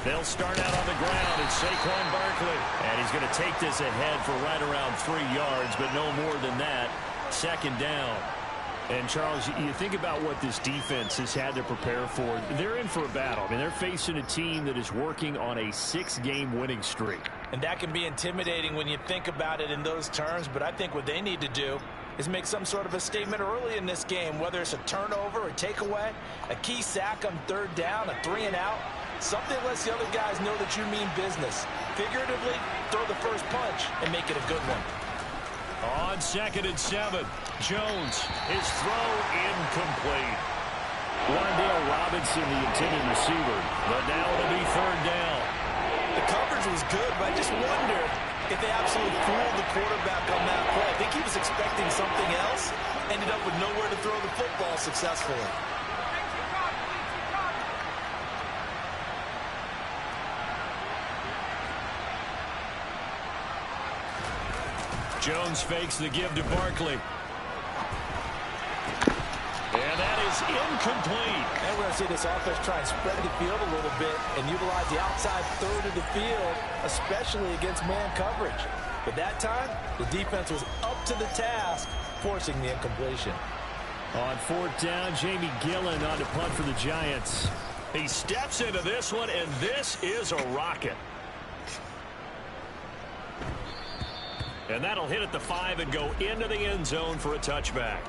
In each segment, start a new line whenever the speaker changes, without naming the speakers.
They'll start out on the ground. It's Saquon Barkley. And he's going to take this ahead for right around 3 yards, but no more than that. Second down. And, Charles, you think about what this defense has had to prepare for. They're in for a battle. I mean, they're facing a team that is working on a 6-game winning streak.
And that can be intimidating when you think about it in those terms. But I think what they need to do is make some sort of a statement early in this game, whether it's a turnover, a takeaway, a key sack on 3rd down, a 3-and-out. Something lets the other guys know that you mean business. Figuratively, throw the first punch and make it a good one.
On 2nd and 7, Jones, his throw incomplete. Wan'Dale Robinson, the intended receiver, but now it'll be 3rd down.
The coverage was good, but I just wonder if they absolutely fooled the quarterback on that play. I think he was expecting something else, ended up with nowhere to throw the football successfully.
Jones fakes the give to Barkley. And that is incomplete.
And we're going to see this offense try and spread the field a little bit and utilize the outside 3rd of the field, especially against man coverage. But that time, the defense was up to the task, forcing the incompletion.
On 4th down, Jamie Gillen on to punt for the Giants. He steps into this one, and this is a rocket. And that'll hit at the 5 and go into the end zone for a touchback.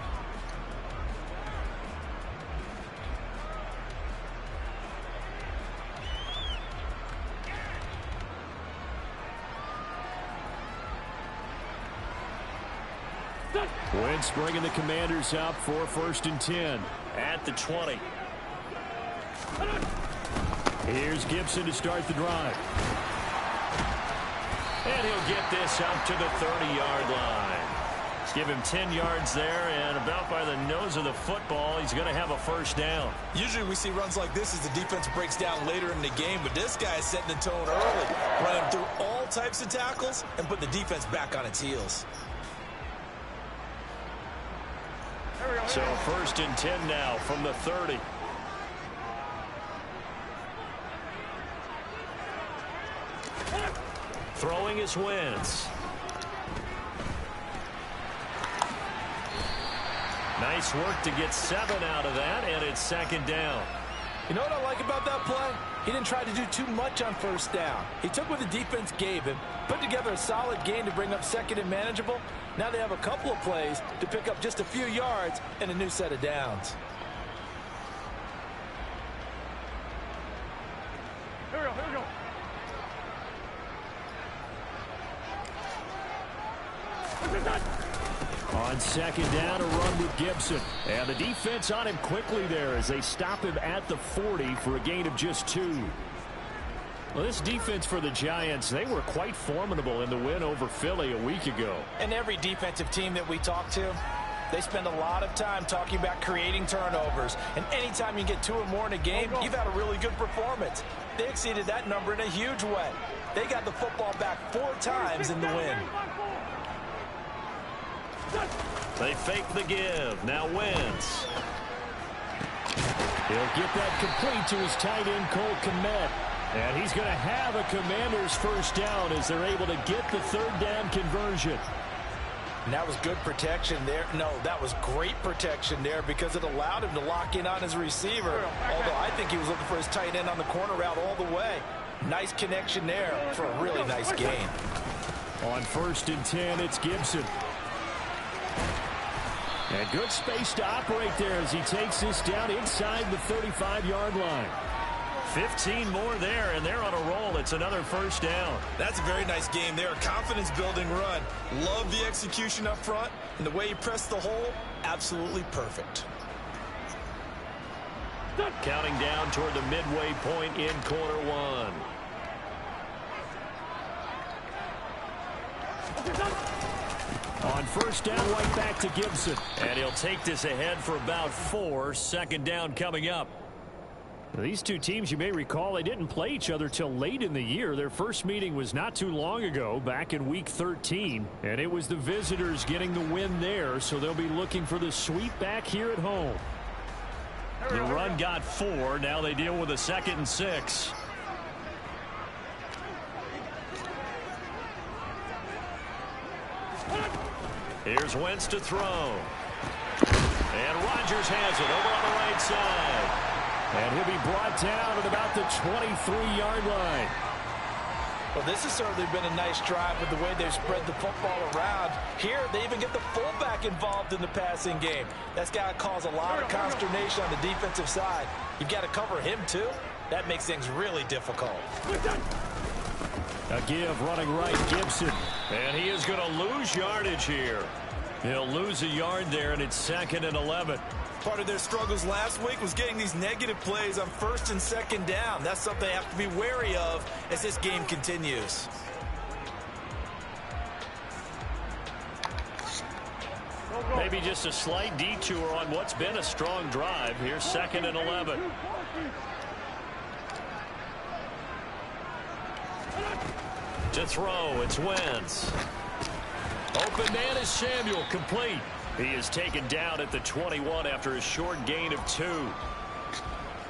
Wentz bringing the Commanders up for 1st and 10 at the 20. Here's Gibson to start the drive. And he'll get this up to the 30-yard line. Let's give him 10 yards there, and about by the nose of the football, he's going to have a 1st down.
Usually we see runs like this as the defense breaks down later in the game, but this guy is setting the tone early, running through all types of tackles and put the defense back on its heels.
So 1st and 10 now from the 30. Throwing is Wentz. Nice work to get 7 out of that, and it's 2nd down.
You know what I like about that play? He didn't try to do too much on 1st down. He took what the defense gave him, put together a solid gain to bring up 2nd and manageable. Now they have a couple of plays to pick up just a few yards and a new set of downs.
Here we go, here we go.
On 2nd down, a run with Gibson. And the defense on him quickly there as they stop him at the 40 for a gain of just 2. Well, this defense for the Giants, they were quite formidable in the win over Philly a week ago.
And every defensive team that we talk to, they spend a lot of time talking about creating turnovers. And anytime you get 2 or more in a game, you've had a really good performance. They exceeded that number in a huge way. They got the football back 4 times in the win.
They fake the give. Now Wentz. He'll get that complete to his tight end, Cole Kmet. And he's going to have a Commanders 1st down as they're able to get the 3rd down conversion.
And that was good protection there. No, that was great protection there because it allowed him to lock in on his receiver. Although I think he was looking for his tight end on the corner route all the way. Nice connection there for a really nice gain.
On 1st and 10, it's Gibson. And good space to operate there as he takes this down inside the 35-yard line. 15 more there, and they're on a roll. It's another 1st down.
That's a very nice game there. A confidence-building run. Love the execution up front, and the way he pressed the hole, absolutely perfect.
Counting down toward the midway point in quarter 1. On 1st down, right back to Gibson. And he'll take this ahead for about 4. 2nd down coming up. These two teams, you may recall, they didn't play each other till late in the year. Their first meeting was not too long ago, back in Week 13. And it was the visitors getting the win there, so they'll be looking for the sweep back here at home. The run got 4. Now they deal with a 2nd and 6. Here's Wentz to throw. And Rodgers has it over on the right side. And he'll be brought down at about the 23-yard line.
Well, this has certainly been a nice drive with the way they've spread the football around. Here, they even get the fullback involved in the passing game. That's got to cause a lot of consternation on the defensive side. You've got to cover him, too. That makes things really difficult.
A give running right, Gibson. And he is going to lose yardage here. He'll lose a yard there, and it's 2nd and 11.
Part of their struggles last week was getting these negative plays on 1st and 2nd down. That's something they have to be wary of as this game continues.
Maybe just a slight detour on what's been a strong drive. Here's 2nd and 11. To throw, it's Wentz. Open man is Samuel, complete. He is taken down at the 21 after a short gain of 2.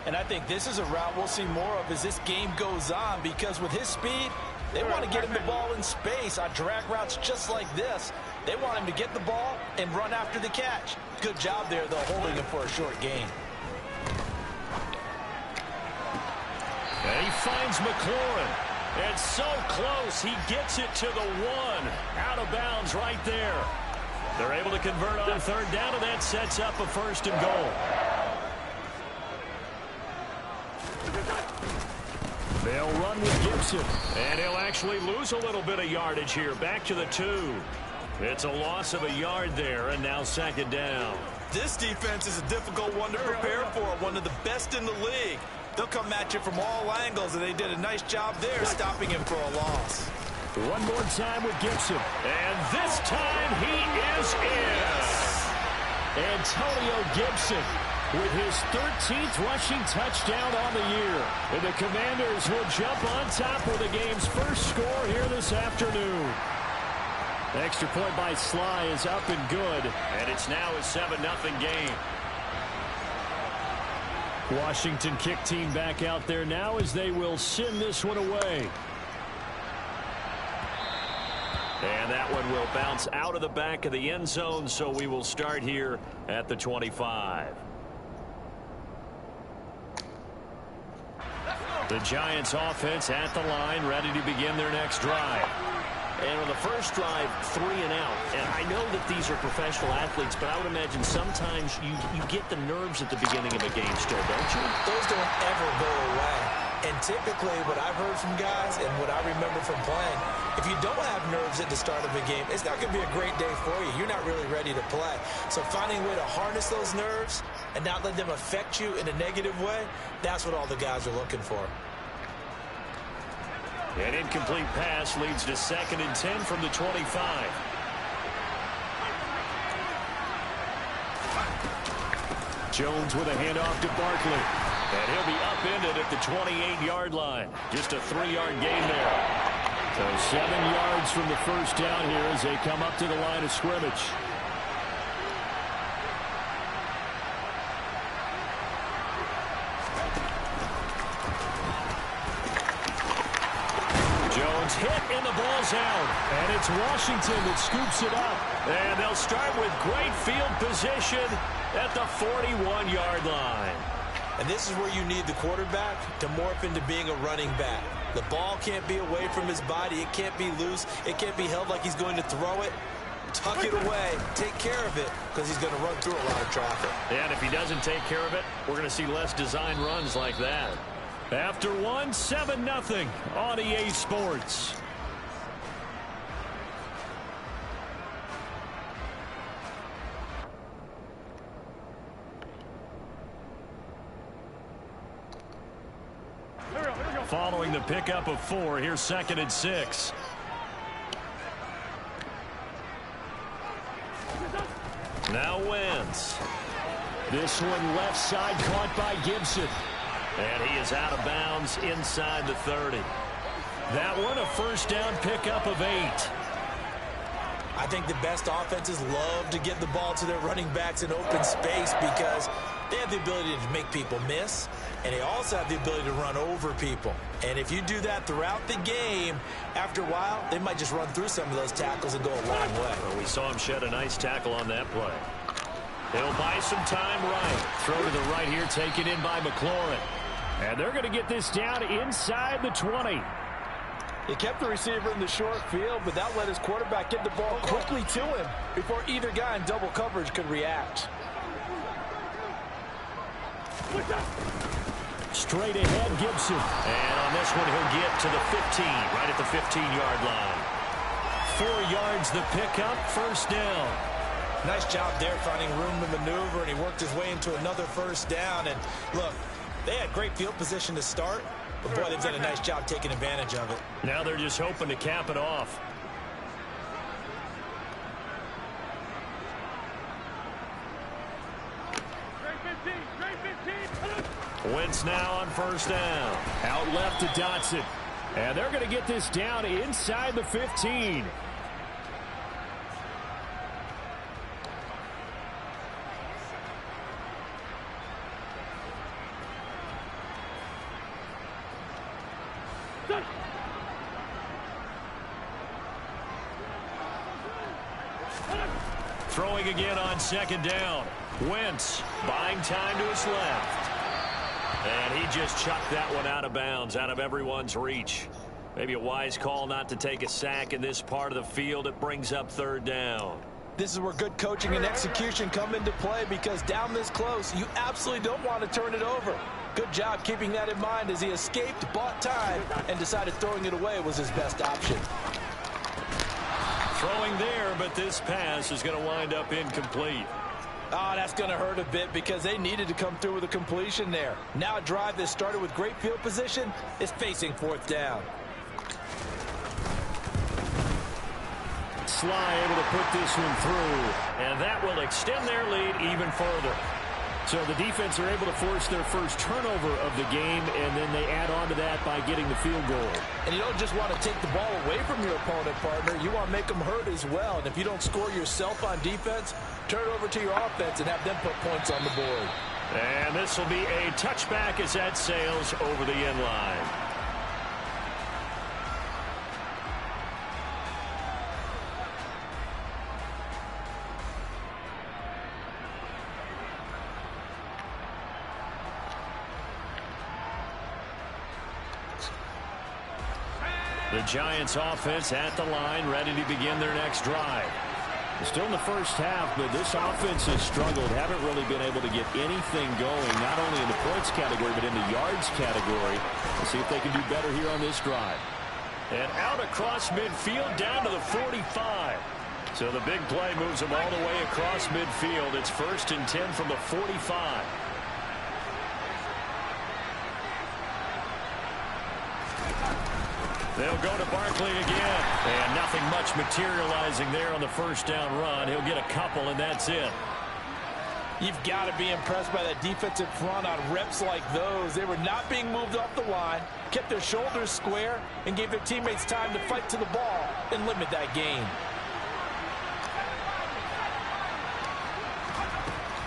And I think this is a route we'll see more of as this game goes on, because with his speed, they want to get him the ball in space on drag routes just like this. They want him to get the ball and run after the catch. Good job there, though, holding him for a short gain.
And he finds McLaurin. And so close, he gets it to the 1. Out of bounds right there. They're able to convert on 3rd down, and that sets up a 1st and goal. They'll run with Gibson. And he'll actually lose a little bit of yardage here. Back to the 2. It's a loss of a yard there, and now 2nd down.
This defense is a difficult one to prepare for, one of the best in the league. They'll come at you from all angles, and they did a nice job there stopping him for a loss.
One more time with Gibson. And this time he is in. Antonio Gibson with his 13th rushing touchdown on the year. And the Commanders will jump on top with the game's first score here this afternoon. Extra point by Sly is up and good. And it's now a 7-0 game. Washington kick team back out there now as they will send this one away. And that one will bounce out of the back of the end zone, so we will start here at the 25. The Giants offense at the line, ready to begin their next drive.
And on the first drive, 3 and out. And I know that these are professional athletes, but I would imagine sometimes you get the nerves at the beginning of a game still, don't you?
Those don't ever go away. And typically what I've heard from guys and what I remember from playing, if you don't have nerves at the start of a game, it's not going to be a great day for you. You're not really ready to play. So finding a way to harness those nerves and not let them affect you in a negative way, that's what all the guys are looking for.
An incomplete pass leads to 2nd and 10 from the 25. Jones with a handoff to Barkley. And he'll be upended at the 28-yard line. Just a 3-yard gain there. So 7 yards from the first down here as they come up to the line of scrimmage. Hit and the ball's out. And it's Washington that scoops it up. And they'll start with great field position at the 41-yard line.
And this is where you need the quarterback to morph into being a running back. The ball can't be away from his body. It can't be loose. It can't be held like he's going to throw it. Tuck it away. Take care of it because he's going to run through a lot of traffic.
And if he doesn't take care of it, we're going to see less design runs like that. After 7-0 on EA Sports. Following the pickup of 4, here's 2nd and 6. Now Wentz. This one left side caught by Gibson. And he is out of bounds inside the 30. That one a first down pickup of 8.
I think the best offenses love to get the ball to their running backs in open space because They have the ability to make people miss, and they also have the ability to run over people. And if you do that throughout the game, after a while, they might just run through some of those tackles and go a long way.
Well, we saw him shed a nice tackle on that play. They'll buy some time right. Throw to the right here, taken in by McLaurin. And they're going to get this down inside the 20.
He kept the receiver in the short field, but that let his quarterback get the ball quickly to him before either guy in double coverage could react.
Straight ahead, Gibson. And on this one, he'll get to the 15, right at the 15-yard line. 4 yards the pickup, first down.
Nice job there finding room to maneuver, and he worked his way into another first down. And look, they had great field position to start, but boy, they've done a nice job taking advantage of it.
Now they're just hoping to cap it off. Wentz now on first down. Out left to Dotson. And they're going to get this down inside the 15. Throwing again on second down. Wentz buying time to his left. And he just chucked that one out of bounds, out of everyone's reach. Maybe a wise call not to take a sack in this part of the field. It brings up third down.
This is where good coaching and execution come into play, because down this close, you absolutely don't want to turn it over. Good job keeping that in mind as he escaped, bought time, and decided throwing it away was his best option.
Throwing there, but this pass is going to wind up incomplete.
Oh, that's going to hurt a bit because they needed to come through with a completion there. Now a drive that started with great field position is facing fourth down.
Sly able to put this one through, and that will extend their lead even further. So the defense are able to force their first turnover of the game, and then they add on to that by getting the field goal.
And you don't just want to take the ball away from your opponent, partner. You want to make them hurt as well. And if you don't score yourself on defense, turn it over to your offense and have them put points on the board.
And this will be a touchback as that sails over the end line. The Giants offense at the line, ready to begin their next drive. Still in the first half, but this offense has struggled. Haven't really been able to get anything going, not only in the points category, but in the yards category. Let's see if they can do better here on this drive. And out across midfield, down to the 45. So the big play moves them all the way across midfield. It's 1st and 10 from the 45. They'll go to Barkley again. And nothing much materializing there on the first down run. He'll get a couple, and that's it.
You've got to be impressed by that defensive front on reps like those. They were not being moved off the line, kept their shoulders square, and gave their teammates time to fight to the ball and limit that gain.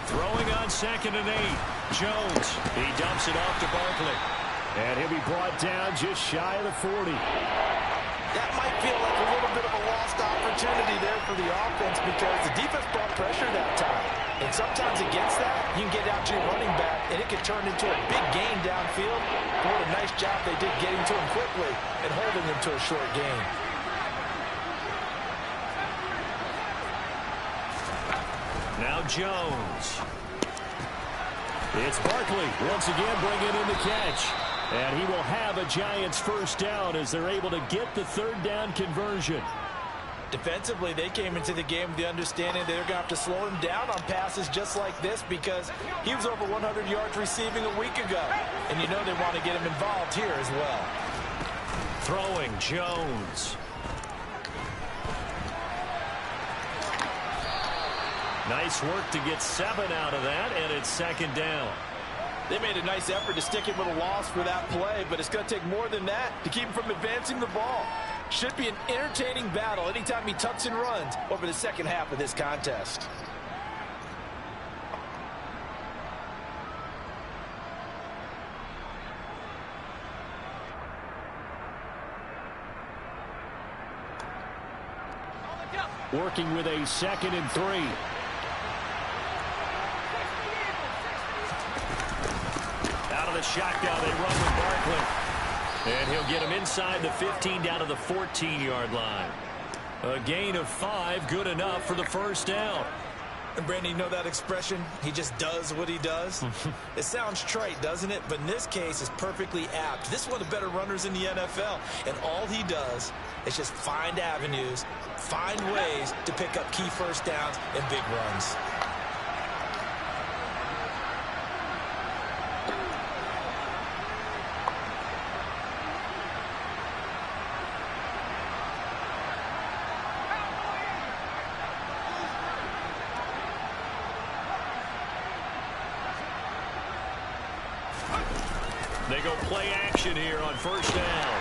Throwing on 2nd and 8. Jones. He dumps it off to Barkley. And he'll be brought down just shy of the 40.
That might feel like a little bit of a lost opportunity there for the offense because the defense brought pressure that time. And sometimes against that, you can get out to your running back, and it can turn into a big gain downfield. What a nice job they did getting to him quickly and holding him to a short gain.
Now Jones. It's Barkley once again bringing in the catch. And he will have a Giants first down as they're able to get the third down conversion.
Defensively, they came into the game with the understanding they're going to have to slow him down on passes just like this because he was over 100 yards receiving a week ago. And you know they want to get him involved here as well.
Throwing Jones. Nice work to get 7 out of that, and it's 2nd down.
They made a nice effort to stick him with a loss for that play, but it's going to take more than that to keep him from advancing the ball. Should be an entertaining battle anytime he tucks and runs over the second half of this contest.
working with a 2nd and 3. Out of the shotgun, they run with Barkley. And he'll get him inside the 15 down to the 14-yard line. A gain of 5, good enough for the first down.
And Brandon, you know that expression? He just does what he does. It sounds trite, doesn't it? But in this case, it's perfectly apt. This is one of the better runners in the NFL. And all he does is just find avenues, find ways to pick up key first downs and big runs.
They go play action here on first down.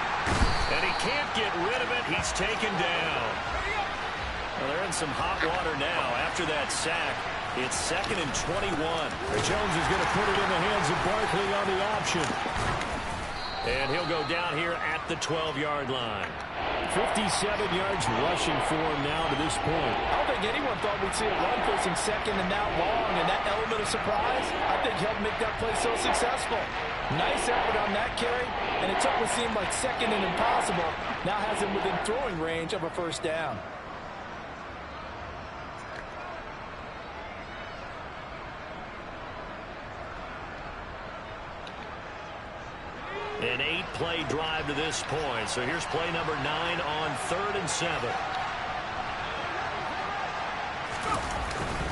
And he can't get rid of it. He's taken down. Well, they're in some hot water now after that sack. It's 2nd and 21. Jones is going to put it in the hands of Barkley on the option. And he'll go down here at the 12-yard line. 57 yards rushing for him now to this point.
I don't think anyone thought we'd see a run facing 2nd and that long, and that element of surprise, I think, helped make that play so successful. Nice effort on that carry, and it took what seemed like 2nd and impossible. Now has him within throwing range of a first down.
An 8-play drive to this point. So here's play number 9 on 3rd and 7.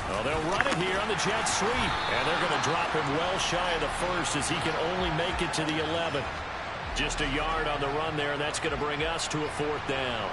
Well, they'll run it here on the jet sweep. And they're going to drop him well shy of the first as he can only make it to the 11. Just a yard on the run there, and that's going to bring us to a 4th down.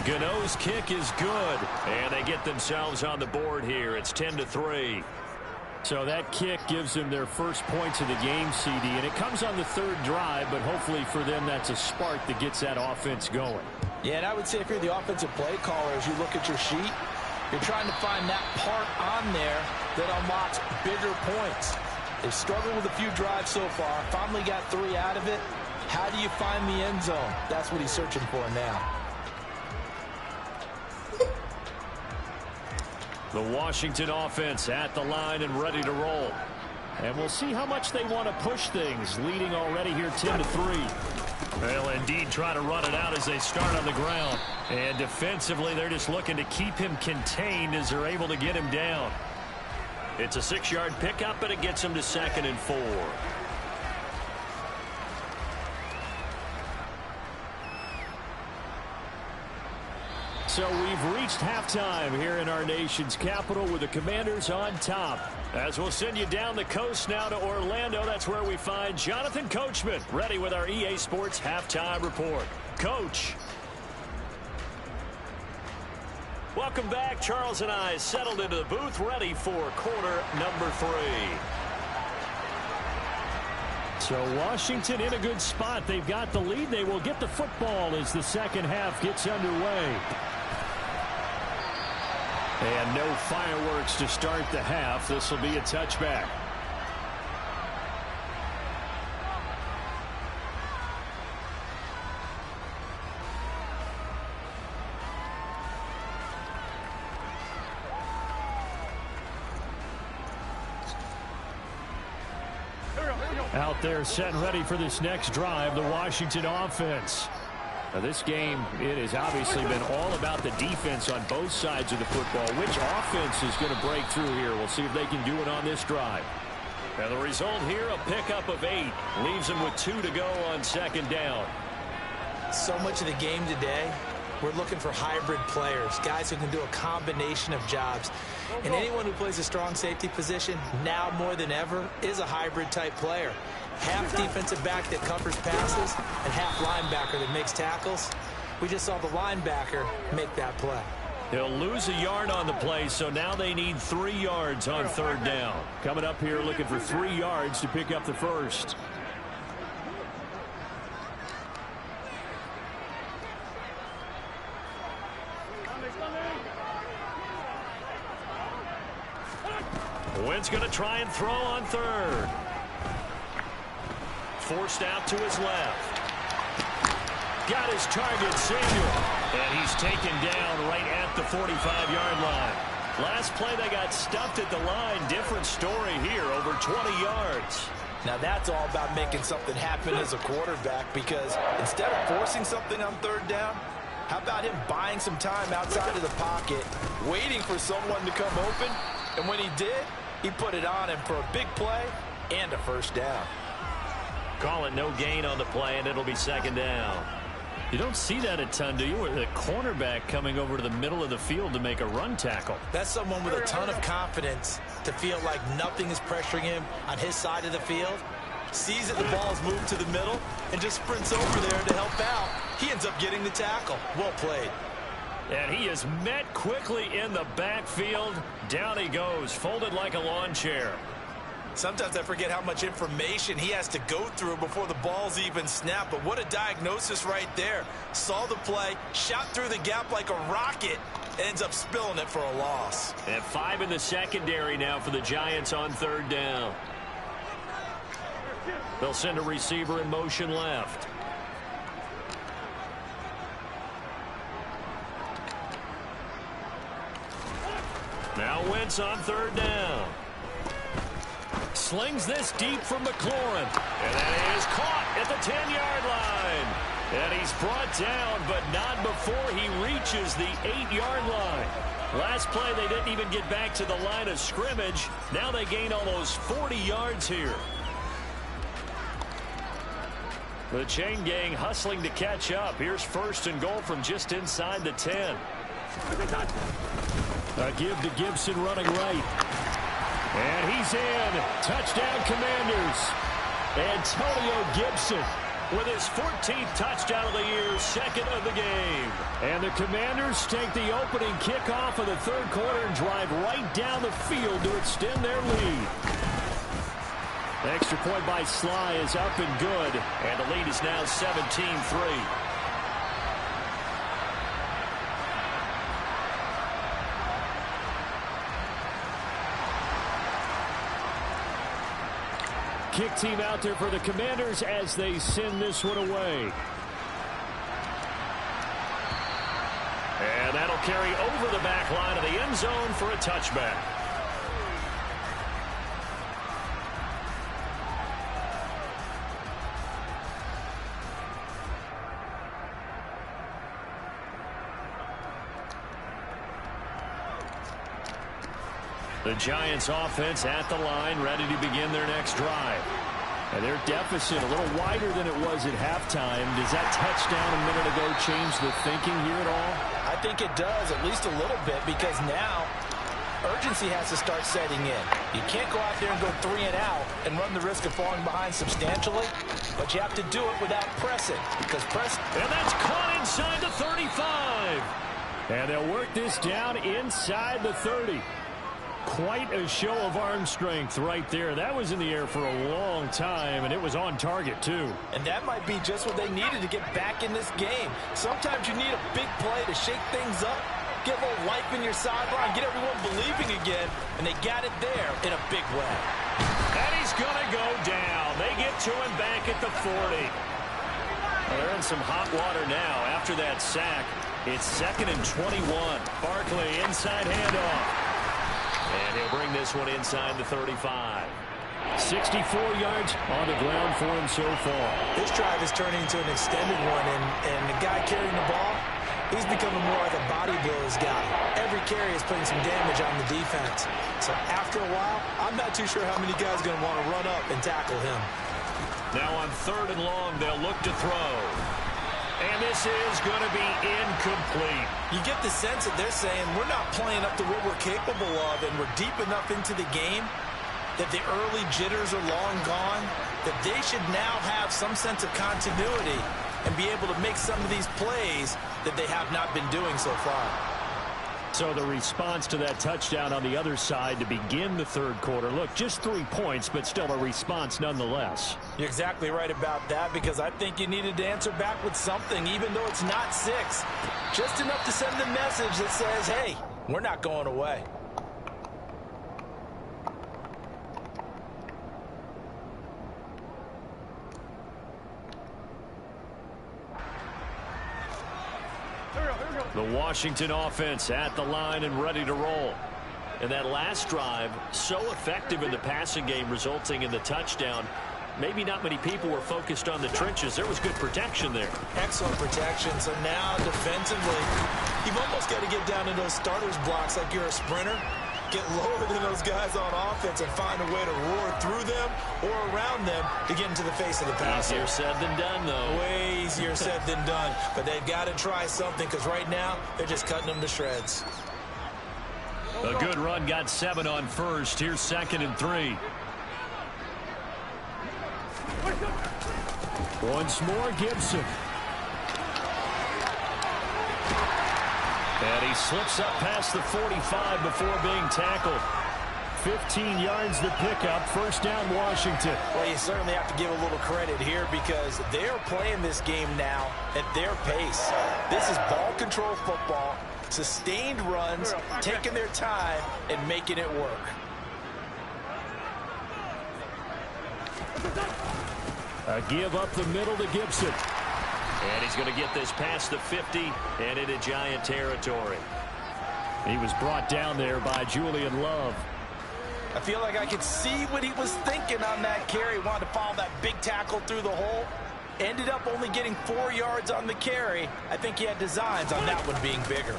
Gano's kick is good, and they get themselves on the board here. It's 10-3. So that kick gives them their first points of the game, CD, and it comes on the 3rd drive, but hopefully for them that's a spark that gets that offense going.
Yeah, and I would say if you're the offensive play caller, as you look at your sheet, you're trying to find that part on there that unlocks bigger points. They've struggled with a few drives so far, finally got 3 out of it. How do you find the end zone? That's what he's searching for now.
The Washington offense at the line and ready to roll. And we'll see how much they want to push things, leading already here 10-3. They'll indeed try to run it out as they start on the ground. And defensively, they're just looking to keep him contained as they're able to get him down. It's a 6-yard pickup, and it gets him to 2nd and 4. So we've reached halftime here in our nation's capital with the Commanders on top. As we'll send you down the coast now to Orlando, that's where we find Jonathan Coachman ready with our EA Sports halftime report. Coach. Welcome back. Charles and I settled into the booth ready for quarter number 3. So Washington in a good spot. They've got the lead. They will get the football as the second half gets underway. And no fireworks to start the half. This will be a touchback. Out there set and ready for this next drive, the Washington offense. Now this game, it has obviously been all about the defense on both sides of the football. Which offense is going to break through here? We'll see if they can do it on this drive. And the result here, a pickup of 8. Leaves them with 2 to go on second down.
So much of the game today, we're looking for hybrid players, guys who can do a combination of jobs. And anyone who plays a strong safety position, now more than ever, is a hybrid type player. Half defensive back that covers passes and half linebacker that makes tackles. We just saw the linebacker make that play.
He'll lose a yard on the play, so now they need 3 yards on third down. Coming up here looking for 3 yards to pick up the first. Wentz going to try and throw on third. Forced out to his left. Got his target, Samuel. And he's taken down right at the 45-yard line. Last play, they got stuffed at the line. Different story here, over 20 yards.
Now that's all about making something happen as a quarterback, because instead of forcing something on third down, how about him buying some time outside of the pocket, waiting for someone to come open, and when he did, he put it on him for a big play and a first down.
Call it no gain on the play, and it'll be second down. You don't see that a ton, do you? With a cornerback coming over to the middle of the field to make a run tackle.
That's someone with a ton of confidence to feel like nothing is pressuring him on his side of the field. Sees that the ball's moved to the middle and just sprints over there to help out. He ends up getting the tackle. Well played.
And he is met quickly in the backfield. Down he goes, folded like a lawn chair.
Sometimes I forget how much information he has to go through before the ball's even snapped. But what a diagnosis right there. Saw the play, shot through the gap like a rocket, and ends up spilling it for a loss.
And 5 in the secondary now for the Giants on third down. They'll send a receiver in motion left. Now Wentz on third down. Slings this deep from McLaurin. And that is caught at the 10-yard line. And he's brought down, but not before he reaches the 8-yard line. Last play, they didn't even get back to the line of scrimmage. Now they gain almost 40 yards here. The chain gang hustling to catch up. Here's first and goal from just inside the 10. A give to Gibson running right. And he's in. Touchdown, Commanders. Antonio Gibson with his 14th touchdown of the year, second of the game. And the Commanders take the opening kickoff of the third quarter and drive right down the field to extend their lead. The extra point by Sly is up and good. And the lead is now 17-3. Kick team out there for the Commanders as they send this one away. And that'll carry over the back line of the end zone for a touchback. The Giants offense at the line, ready to begin their next drive. And their deficit a little wider than it was at halftime. Does that touchdown a minute ago change the thinking here at all?
I think it does, at least a little bit, because now urgency has to start setting in. You can't go out there and go 3 and out and run the risk of falling behind substantially, but you have to do it without pressing, because
And that's caught inside the 35. And they'll work this down inside the 30. Quite a show of arm strength right there. That was in the air for a long time, and it was on target, too.
And that might be just what they needed to get back in this game. Sometimes you need a big play to shake things up, get a little life in your sideline, get everyone believing again, and they got it there in a big way.
And he's going to go down. They get to him back at the 40. Well, they're in some hot water now after that sack. It's 2nd and 21. Barkley inside handoff. And he'll bring this one inside the 35. 64 yards on the ground for him so far.
This drive is turning into an extended one, and the guy carrying the ball, he's becoming more like a body blows guy. Every carry is putting some damage on the defense. So after a while, I'm not too sure how many guys are going to want to run up and tackle him.
Now on 3rd and long, they'll look to throw. And this is going to be incomplete.
You get the sense that they're saying we're not playing up to what we're capable of, and we're deep enough into the game that the early jitters are long gone, that they should now have some sense of continuity and be able to make some of these plays that they have not been doing so far.
So the response to that touchdown on the other side to begin the third quarter. Look, just 3 points, but still a response nonetheless.
You're exactly right about that, because I think you needed to answer back with something, even though it's not 6. Just enough to send the message that says, hey, we're not going away.
The Washington offense at the line and ready to roll. And that last drive, so effective in the passing game, resulting in the touchdown. Maybe not many people were focused on the trenches. There was good protection there.
Excellent protection. So now defensively, you've almost got to get down in those starters blocks like you're a sprinter. Get lower than those guys on offense and find a way to roar through them or around them to get into the face of the passer.
Easier said than done, though.
Way easier said than done. But they've got to try something, because right now they're just cutting them to shreds.
A good run, got 7 on first. Here's 2nd and 3. Once more, Gibson. And he slips up past the 45 before being tackled. 15 yards the pickup. First down, Washington.
Well, you certainly have to give a little credit here, because they're playing this game now at their pace. This is ball control football, sustained runs, taking their time and making it work.
A give up the middle to Gibson. And he's going to get this past the 50 and into Giant territory. He was brought down there by Julian Love.
I feel like I could see what he was thinking on that carry. Wanted to follow that big tackle through the hole. Ended up only getting 4 yards on the carry. I think he had designs on that one being bigger.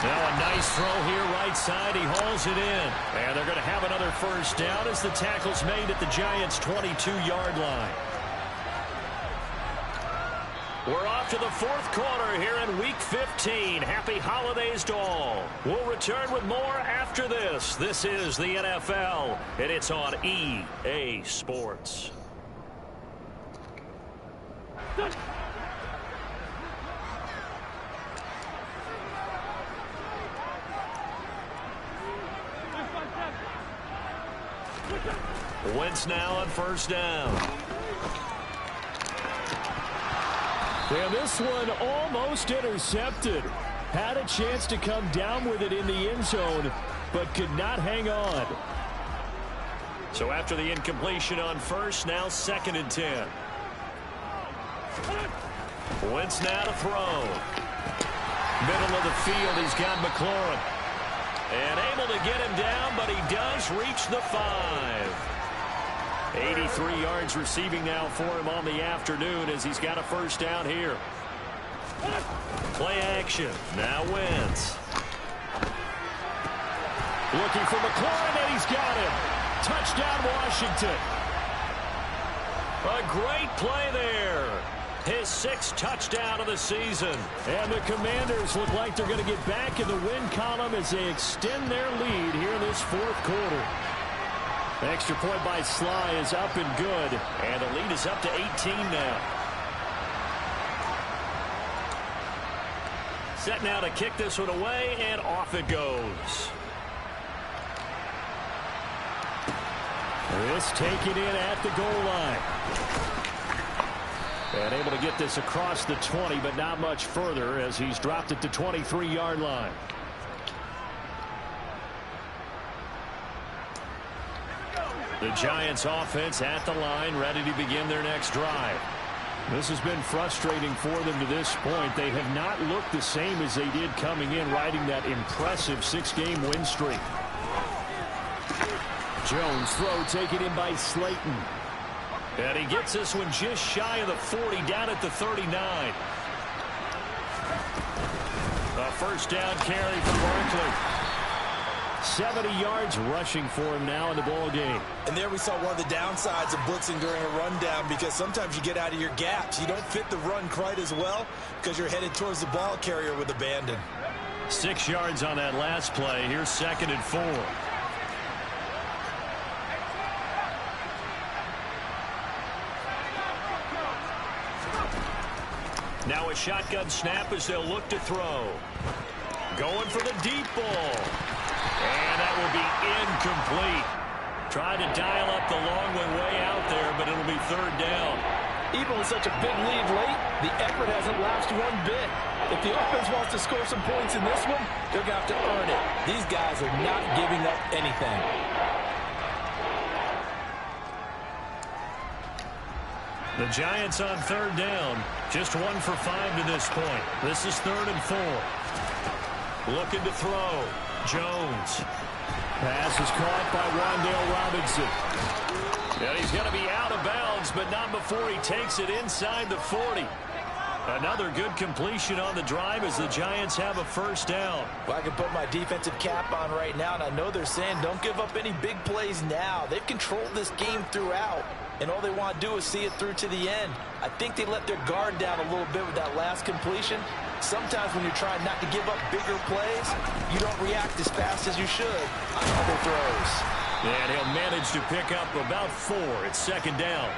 Now a nice throw here right side. He hauls it in. And they're going to have another first down as the tackle's made at the Giants' 22-yard line. We're off to the fourth quarter here in Week 15. Happy holidays to all. We'll return with more after this. This is the NFL, and it's on EA Sports. Wentz now on first down. And this one almost intercepted. Had a chance to come down with it in the end zone, but could not hang on. So after the incompletion on first, now 2nd and 10. Wentz now to throw. Middle of the field, he's got McLaurin. And able to get him down, but he does reach the 5. 83 yards receiving now for him on the afternoon as he's got a first down here. Play action. Now Wentz. Looking for McLaurin, and he's got him. Touchdown, Washington. A great play there. His 6th touchdown of the season. And the Commanders look like they're going to get back in the win column as they extend their lead here in this fourth quarter. The extra point by Sly is up and good. And the lead is up to 18 now. Set now to kick this one away, and off it goes. This taken in at the goal line. And able to get this across the 20, but not much further as he's dropped it to 23-yard line. The Giants offense at the line, ready to begin their next drive. This has been frustrating for them to this point. They have not looked the same as they did coming in, riding that impressive 6-game win streak. Jones throw taken in by Slayton. And he gets this one just shy of the 40, down at the 39. A first down carry for Barkley. 70 yards rushing for him now in the ball game.
And there we saw one of the downsides of blitzing during a rundown, because sometimes you get out of your gaps. You don't fit the run quite as well because you're headed towards the ball carrier with abandon.
6 yards on that last play. Here's 2nd and 4. Now a shotgun snap as they'll look to throw. Going for the deep ball. And that will be incomplete. Tried to dial up the long way out there, but it'll be third down.
Even with such a big lead late, the effort hasn't lapsed one bit. If the offense wants to score some points in this one, they're going to have to earn it. These guys are not giving up anything.
The Giants on third down. Just 1 for 5 to this point. This is 3rd and 4. Looking to throw. Jones. Pass is caught by Wan'Dale Robinson. And he's going to be out of bounds, but not before he takes it inside the 40. Another good completion on the drive as the Giants have a first down.
Well, I can put my defensive cap on right now, and I know they're saying don't give up any big plays now. They've controlled this game throughout, and all they want to do is see it through to the end. I think they let their guard down a little bit with that last completion. Sometimes when you're trying not to give up bigger plays, you don't react as fast as you should on other throws.
And he'll manage to pick up about 4. It's second down.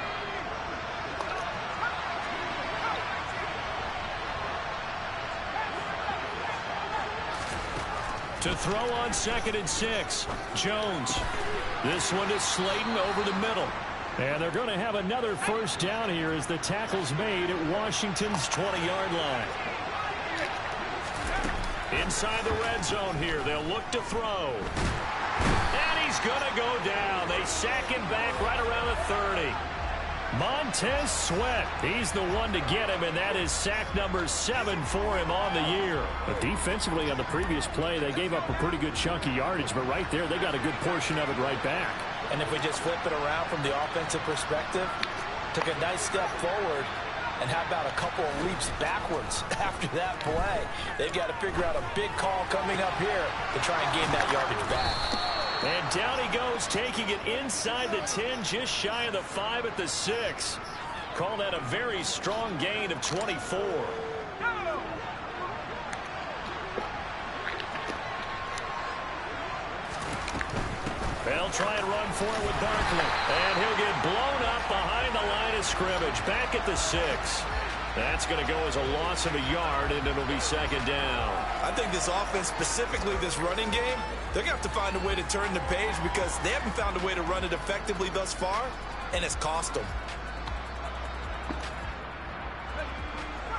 To throw on 2nd and 6. Jones. This one is Slayton over the middle. And they're going to have another first down here as the tackle's made at Washington's 20-yard line. Inside the red zone here. They'll look to throw. And he's going to go down. They sack him back right around the 30. Montez Sweat. He's the one to get him, and that is sack number 7 for him on the year. But defensively on the previous play, they gave up a pretty good chunk of yardage, but right there, they got a good portion of it right back.
And if we just flip it around from the offensive perspective, took a nice step forward, and how about a couple of leaps backwards after that play? They've got to figure out a big call coming up here to try and gain that yardage back.
And down he goes, taking it inside the 10, just shy of the 5 at the 6. Call that a very strong gain of 24. They'll try and run for it with Barkley. And he'll get blown up behind the line of scrimmage. Back at the 6. That's going to go as a loss of a yard, and it'll be second down.
I think this offense, specifically this running game, they're going to have to find a way to turn the page because they haven't found a way to run it effectively thus far, and it's cost them.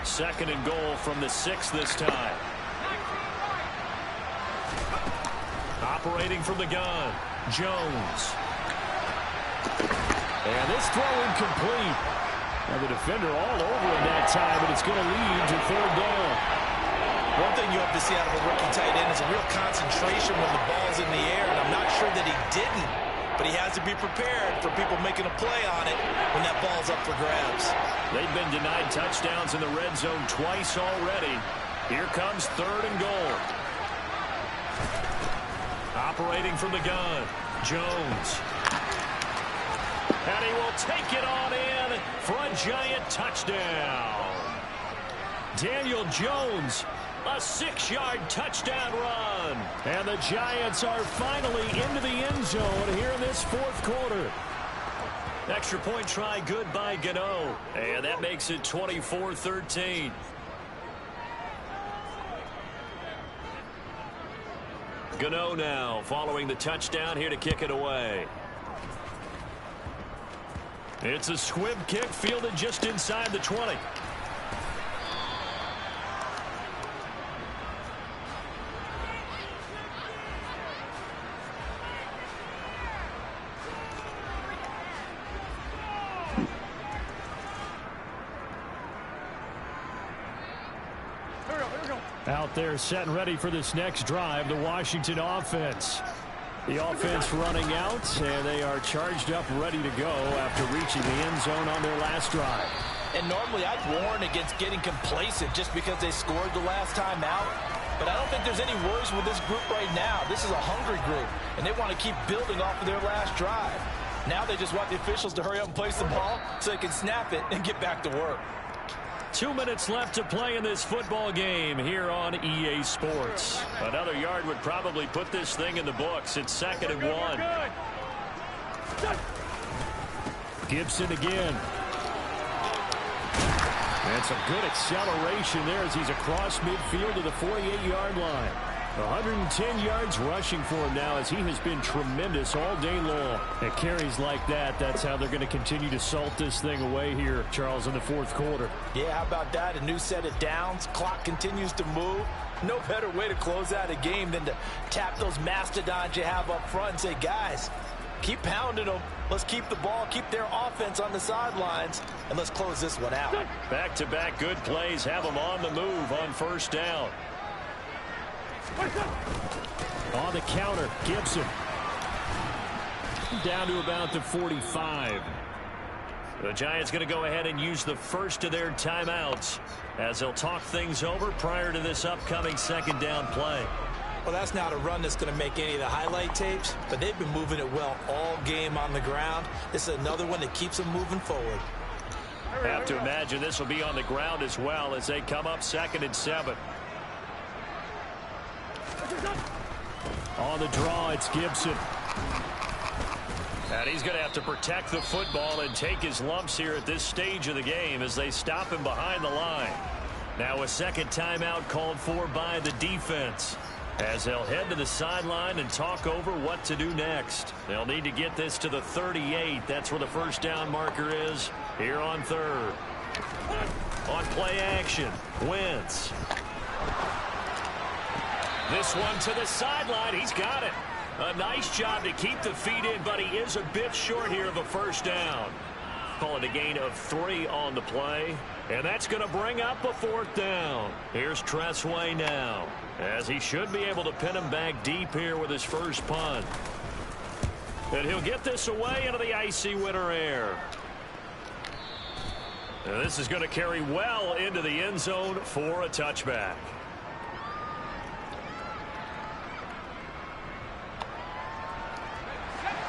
2nd and goal from the 6 this time. Operating from the gun, Jones. And this throw incomplete. And the defender all over him that time, but it's going to lead to third down.
One thing you have to see out of a rookie tight end is a real concentration when the ball's in the air, and I'm not sure that he didn't, but he has to be prepared for people making a play on it when that ball's up for grabs.
They've been denied touchdowns in the red zone twice already. Here comes 3rd and goal. Operating from the gun, Jones. And he will take it on in for a Giant touchdown. Daniel Jones, a 6-yard touchdown run. And the Giants are finally into the end zone here in this 4th quarter. Extra point try good by Gano. And that makes it 24-13. Gano now following the touchdown here to kick it away. It's a squib kick fielded just inside the 20. Out there set and ready for this next drive, the Washington offense. The offense running out, and they are charged up, ready to go after reaching the end zone on their last drive.
And normally I'd warn against getting complacent just because they scored the last time out. But I don't think there's any worries with this group right now. This is a hungry group, and they want to keep building off of their last drive. Now they just want the officials to hurry up and place the ball so they can snap it and get back to work.
2 minutes left to play in this football game here on EA Sports. Another yard would probably put this thing in the books. It's 2nd and 1. Gibson again. And some good acceleration there as he's across midfield to the 48-yard line. 110 yards rushing for him now as he has been tremendous all day long. And carries like that, that's how they're going to continue to salt this thing away here, Charles, in the fourth quarter.
Yeah, how about that? A new set of downs. Clock continues to move. No better way to close out a game than to tap those mastodons you have up front and say, guys, keep pounding them. Let's keep the ball, keep their offense on the sidelines, and let's close this one out.
Back-to-back good plays have them on the move on first down. On the counter, Gibson. Down to about the 45. The Giants going to go ahead and use the first of their timeouts as they'll talk things over prior to this upcoming second down play.
Well, that's not a run that's going to make any of the highlight tapes, but they've been moving it well all game on the ground. This is another one that keeps them moving forward.
Have to imagine this will be on the ground as well as they come up 2nd and 7. On the draw, it's Gibson. And he's going to have to protect the football and take his lumps here at this stage of the game as they stop him behind the line. Now a second timeout called for by the defense as they'll head to the sideline and talk over what to do next. They'll need to get this to the 38. That's where the first down marker is here on third. On play action, Wentz. This one to the sideline. He's got it. A nice job to keep the feet in, but he is a bit short here of a first down. Call it a gain of 3 on the play. And that's going to bring up a 4th down. Here's Tressway now, as he should be able to pin him back deep here with his first punt. And he'll get this away into the icy winter air. And this is going to carry well into the end zone for a touchback.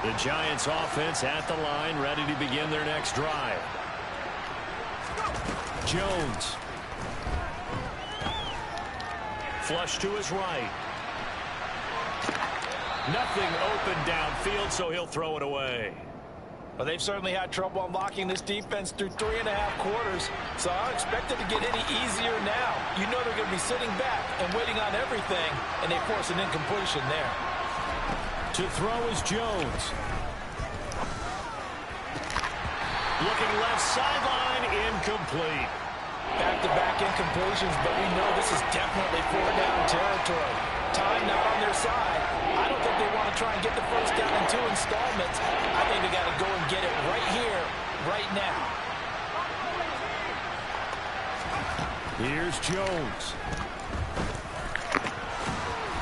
The Giants offense at the line, ready to begin their next drive. Jones. Flush to his right. Nothing open downfield, so he'll throw it away.
Well, they've certainly had trouble unlocking this defense through 3.5 quarters, so I don't expect it to get any easier now. You know they're going to be sitting back and waiting on everything, and they force an incompletion there.
To throw is Jones. Looking left sideline, incomplete.
Back-to-back incompletions, but we know this is definitely 4-down territory. Time not on their side. I don't think they want to try and get the first down in 2 installments. I think they got to go and get it right here, right now.
Here's Jones.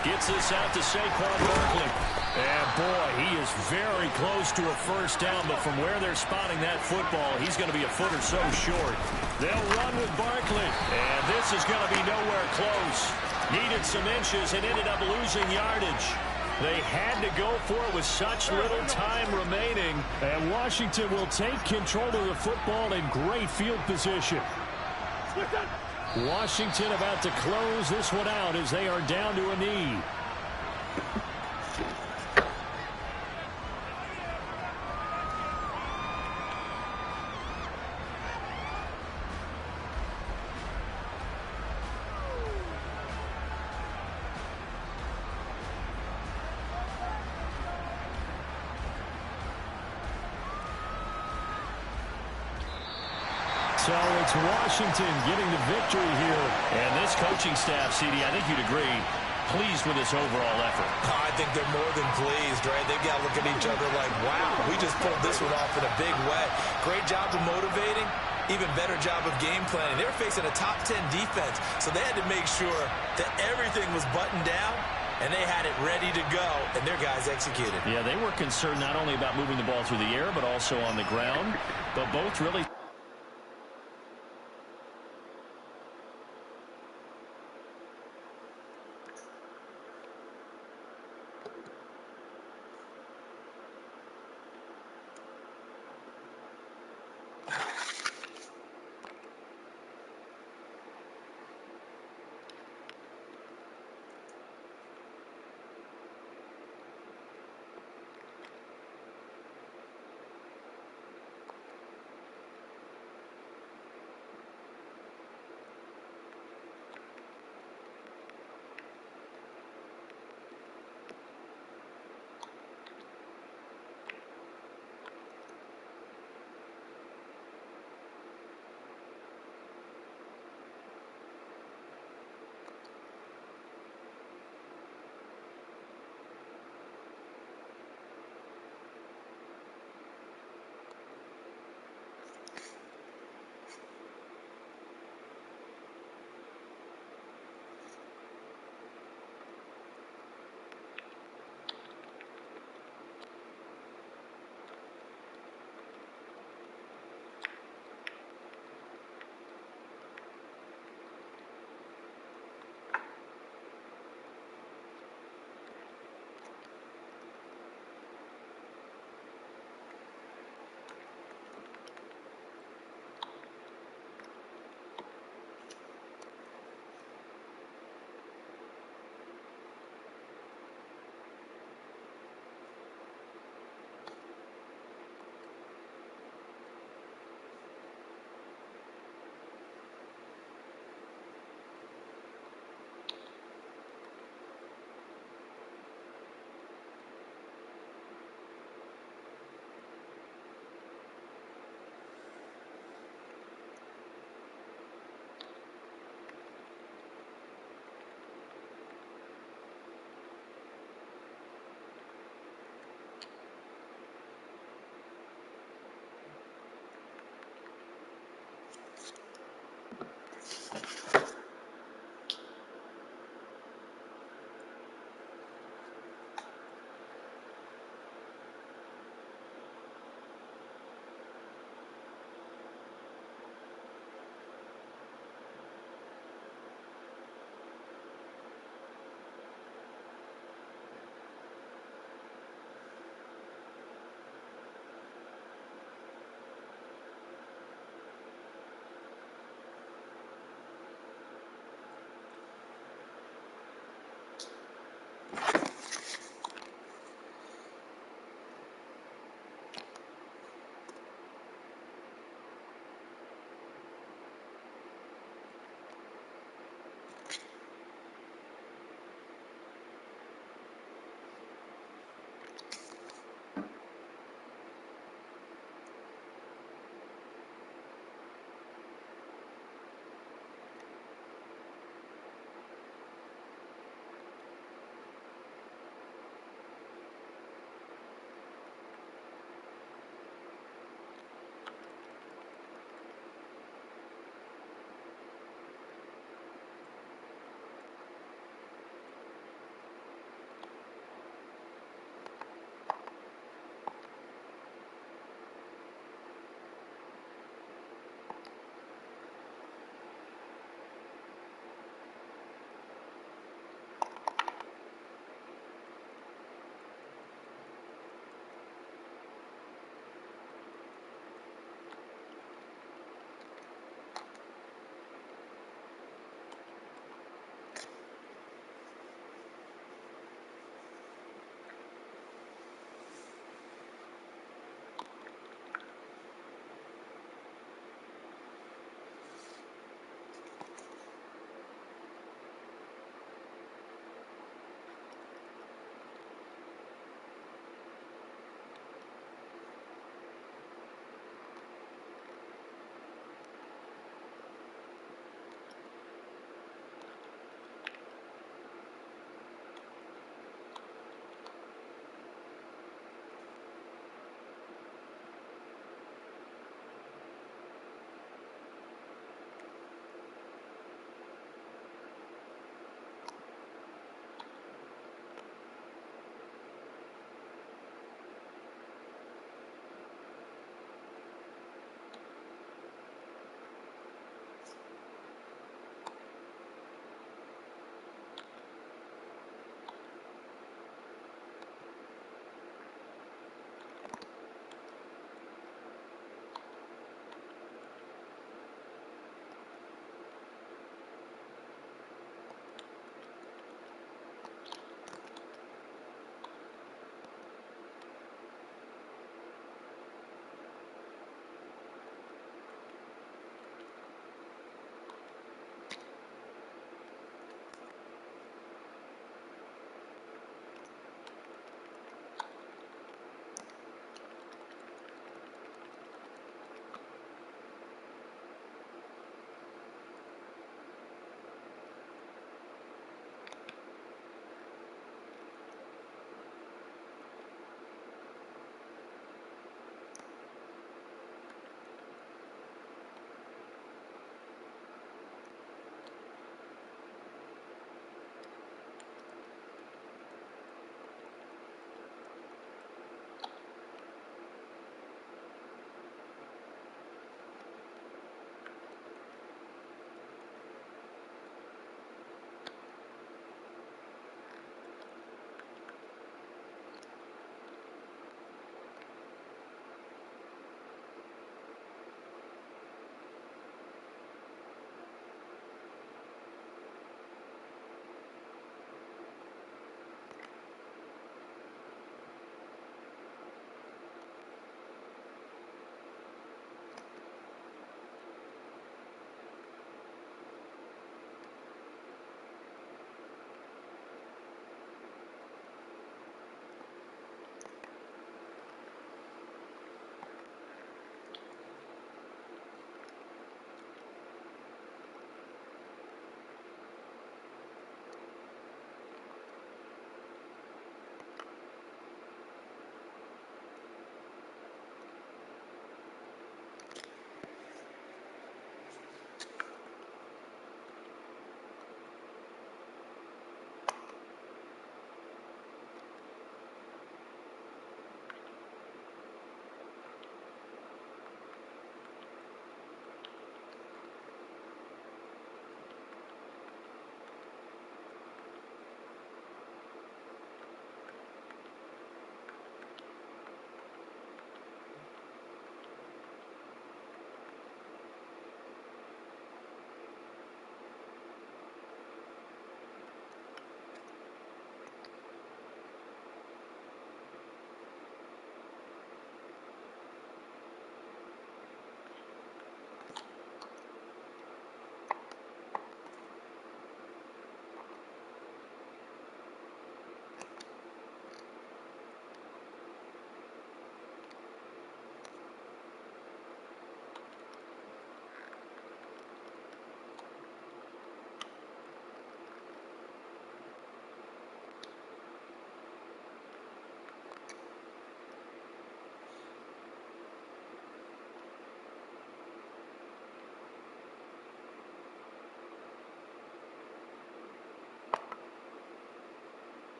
Gets this out to Saquon Barkley. And, boy, he is very close to a first down, but from where they're spotting that football, he's going to be a foot or so short. They'll run with Barkley, and this is going to be nowhere close. Needed some inches and ended up losing yardage. They had to go for it with such little time remaining, and Washington will take control of the football in great field position. Washington about to close this one out as they are down to a knee. So it's Washington getting the victory here. And this coaching staff, CD, I think you'd agree, pleased with this overall effort.
I think they're more than pleased, right? They've got to look at each other like, wow, we just pulled this one off in a big way. Great job of motivating, even better job of game planning. They were facing a top 10 defense, so they had to make sure that everything was buttoned down, and they had it ready to go, and their guys executed.
Yeah, they were concerned not only about moving the ball through the air, but also on the ground. But both really